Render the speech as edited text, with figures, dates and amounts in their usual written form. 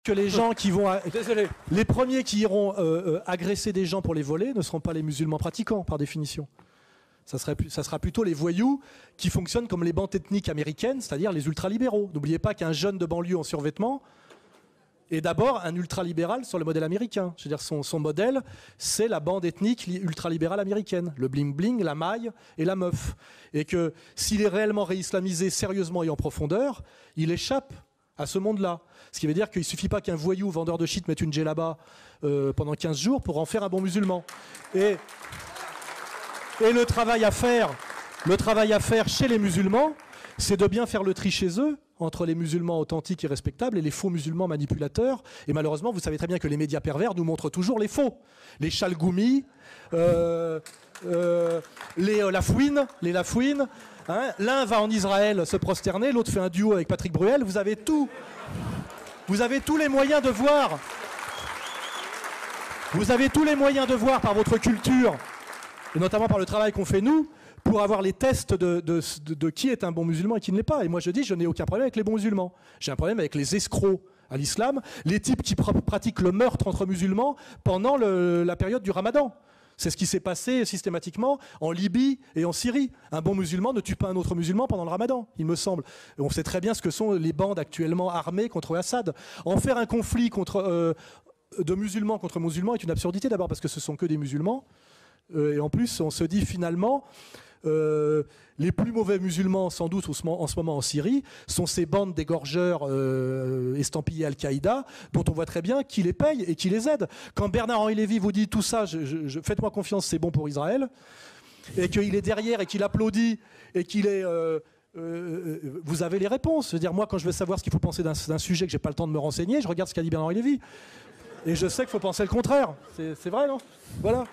que les gens qui vont... Désolé. Les premiers qui iront agresser des gens pour les voler ne seront pas les musulmans pratiquants, par définition. Ça sera plutôt les voyous qui fonctionnent comme les bandes ethniques américaines, c'est-à-dire les ultralibéraux. N'oubliez pas qu'un jeune de banlieue en survêtement est d'abord un ultralibéral sur le modèle américain. Je veux dire, son modèle, c'est la bande ethnique ultralibérale américaine. Le bling-bling, la maille et la meuf. Et que s'il est réellement réislamisé sérieusement et en profondeur, il échappe à ce monde-là. Ce qui veut dire qu'il ne suffit pas qu'un voyou vendeur de shit mette une djellaba pendant 15 jours pour en faire un bon musulman. Et le travail à faire chez les musulmans, c'est de bien faire le tri chez eux entre les musulmans authentiques et respectables et les faux musulmans manipulateurs. Et malheureusement, vous savez très bien que les médias pervers nous montrent toujours les faux. Les chalgoumis, les lafouines. Hein. L'un va en Israël se prosterner, l'autre fait un duo avec Patrick Bruel. Vous avez tous les moyens de voir. Vous avez tous les moyens de voir par votre culture, et notamment par le travail qu'on fait nous, pour avoir les tests de qui est un bon musulman et qui ne l'est pas. Et moi je dis, je n'ai aucun problème avec les bons musulmans. J'ai un problème avec les escrocs à l'islam, les types qui pratiquent le meurtre entre musulmans pendant la période du ramadan. C'est ce qui s'est passé systématiquement en Libye et en Syrie. Un bon musulman ne tue pas un autre musulman pendant le ramadan, il me semble. Et on sait très bien ce que sont les bandes actuellement armées contre Assad. En faire un conflit de musulmans contre musulmans est une absurdité, d'abord parce que ce sont que des musulmans. Et en plus, on se dit finalement... les plus mauvais musulmans, sans doute, en ce moment en Syrie, sont ces bandes d'égorgeurs estampillés Al-Qaïda, dont on voit très bien qui les paye et qui les aide. Quand Bernard-Henri Lévy vous dit tout ça, faites-moi confiance, c'est bon pour Israël, et qu'il est derrière et qu'il applaudit, et qu'il est... vous avez les réponses. C'est-à-dire, moi, quand je veux savoir ce qu'il faut penser d'un sujet que j'ai pas le temps de me renseigner, je regarde ce qu'a dit Bernard-Henri Lévy. Et je sais qu'il faut penser le contraire. C'est vrai, non? Voilà.